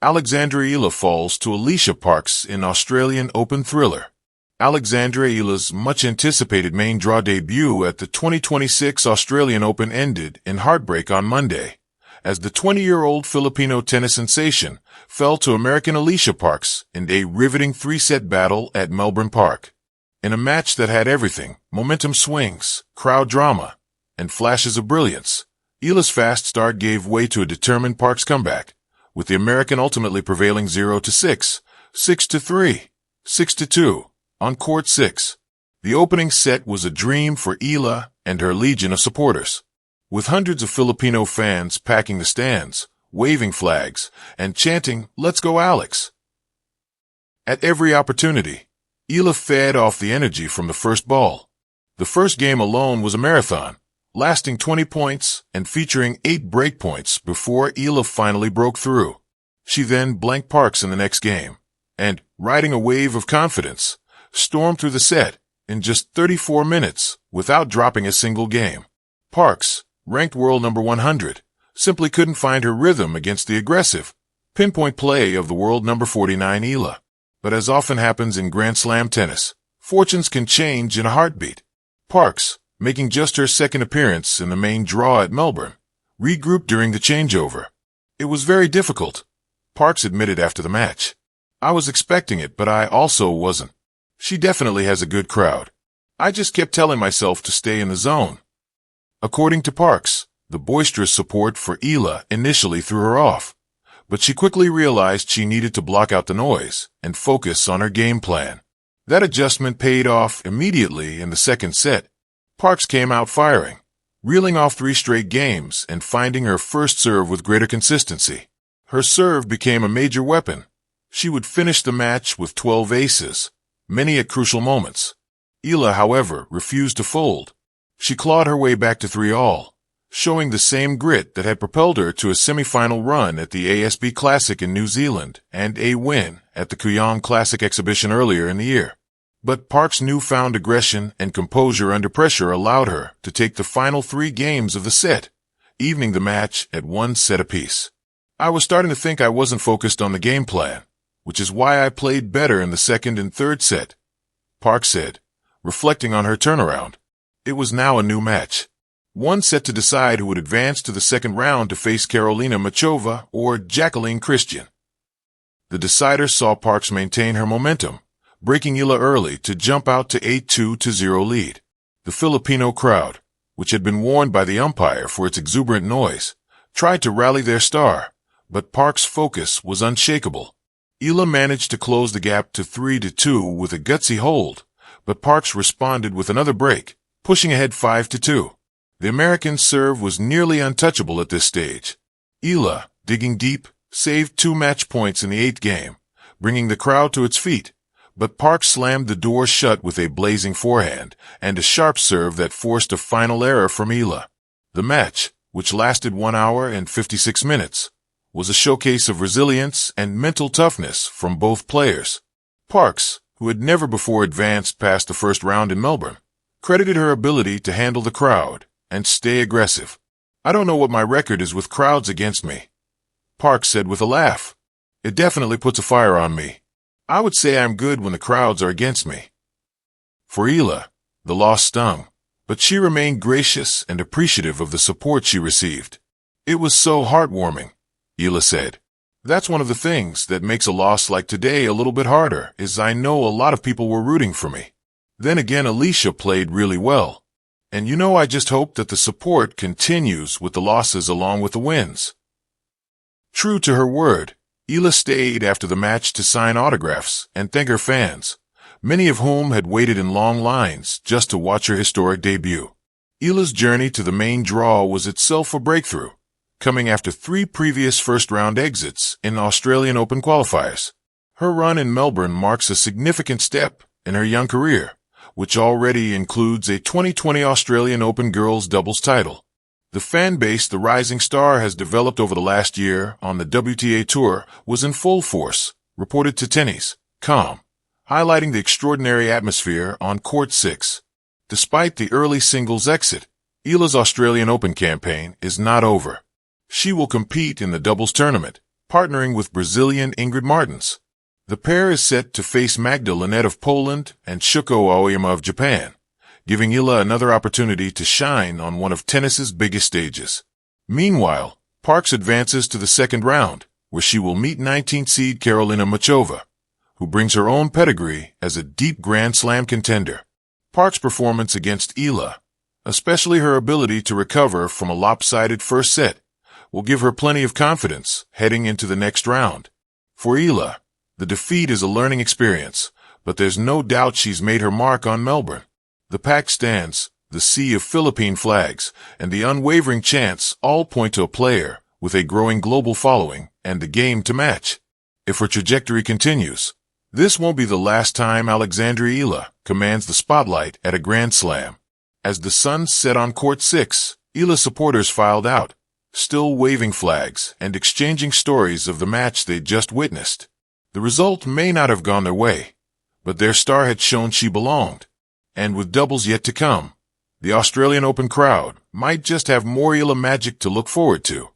Alexandra Eala falls to Alycia Parks in Australian Open thriller. Alexandra Eala's much-anticipated main draw debut at the 2026 Australian Open ended in heartbreak on Monday, as the 20-year-old Filipino tennis sensation fell to American Alycia Parks in a riveting three-set battle at Melbourne Park. In a match that had everything, momentum swings, crowd drama, and flashes of brilliance, Eala's fast start gave way to a determined Parks comeback, with the American ultimately prevailing 0-6, 6-3, 6-2, on court 6. The opening set was a dream for Eala and her legion of supporters, with hundreds of Filipino fans packing the stands, waving flags, and chanting, "Let's go Alex!" At every opportunity, Eala fed off the energy from the first ball. The first game alone was a marathon, lasting 20 points and featuring 8 breakpoints before Eala finally broke through. She then blanked Parks in the next game, and, riding a wave of confidence, stormed through the set in just 34 minutes without dropping a single game. Parks, ranked world number 100, simply couldn't find her rhythm against the aggressive, pinpoint play of the world number 49 Eala. But as often happens in Grand Slam tennis, fortunes can change in a heartbeat. Parks, making just her second appearance in the main draw at Melbourne, regrouped during the changeover. "It was very difficult," Parks admitted after the match. "I was expecting it, but I also wasn't. She definitely has a good crowd. I just kept telling myself to stay in the zone." According to Parks, the boisterous support for Eala initially threw her off, but she quickly realized she needed to block out the noise and focus on her game plan. That adjustment paid off immediately in the second set. Parks came out firing, reeling off 3 straight games and finding her first serve with greater consistency. Her serve became a major weapon. She would finish the match with 12 aces, many at crucial moments. Eala, however, refused to fold. She clawed her way back to 3-all, showing the same grit that had propelled her to a semi-final run at the ASB Classic in New Zealand and a win at the Kooyong Classic exhibition earlier in the year. But Parks' newfound aggression and composure under pressure allowed her to take the final 3 games of the set, evening the match at 1 set apiece. "I was starting to think I wasn't focused on the game plan, which is why I played better in the second and third set," Parks said, reflecting on her turnaround. It was now a new match, one set to decide who would advance to the second round to face Karolina Machova or Jacqueline Christian. The decider saw Parks maintain her momentum, breaking Eala early to jump out to 8-2-0 lead. The Filipino crowd, which had been warned by the umpire for its exuberant noise, tried to rally their star, but Parks' focus was unshakable. Eala managed to close the gap to 3-2 with a gutsy hold, but Parks responded with another break, pushing ahead 5-2. The American's serve was nearly untouchable at this stage. Eala, digging deep, saved 2 match points in the 8th game, bringing the crowd to its feet. But Parks slammed the door shut with a blazing forehand and a sharp serve that forced a final error from Eala. The match, which lasted 1 hour and 56 minutes, was a showcase of resilience and mental toughness from both players. Parks, who had never before advanced past the first round in Melbourne, credited her ability to handle the crowd and stay aggressive. "I don't know what my record is with crowds against me," Parks said with a laugh. "It definitely puts a fire on me. I would say I'm good when the crowds are against me." For Eala, the loss stung, but she remained gracious and appreciative of the support she received. "It was so heartwarming," Eala said. "That's one of the things that makes a loss like today a little bit harder, is I know a lot of people were rooting for me. Then again, Alycia played really well. And I just hope that the support continues with the losses along with the wins." True to her word, Eala stayed after the match to sign autographs and thank her fans, many of whom had waited in long lines just to watch her historic debut. Eala's journey to the main draw was itself a breakthrough, coming after 3 previous first-round exits in Australian Open qualifiers. Her run in Melbourne marks a significant step in her young career, which already includes a 2020 Australian Open girls doubles title. The fan base the rising star has developed over the last year on the WTA Tour was in full force, reported to Tennis.com, highlighting the extraordinary atmosphere on Court 6. Despite the early singles exit, Eala's Australian Open campaign is not over. She will compete in the doubles tournament, partnering with Brazilian Ingrid Martins. The pair is set to face Magda Linette of Poland and Shuko Aoyama of Japan, giving Eala another opportunity to shine on one of tennis's biggest stages. Meanwhile, Parks advances to the second round, where she will meet 19th seed Karolina Muchova, who brings her own pedigree as a deep Grand Slam contender. Parks' performance against Eala, especially her ability to recover from a lopsided first set, will give her plenty of confidence heading into the next round. For Eala, the defeat is a learning experience, but there's no doubt she's made her mark on Melbourne. The packed stands, the sea of Philippine flags, and the unwavering chants all point to a player with a growing global following and the game to match. If her trajectory continues, this won't be the last time Alexandra Eala commands the spotlight at a Grand Slam. As the sun set on Court 6, Eala supporters filed out, still waving flags and exchanging stories of the match they'd just witnessed. The result may not have gone their way, but their star had shown she belonged. And with doubles yet to come, the Australian Open crowd might just have more Eala magic to look forward to.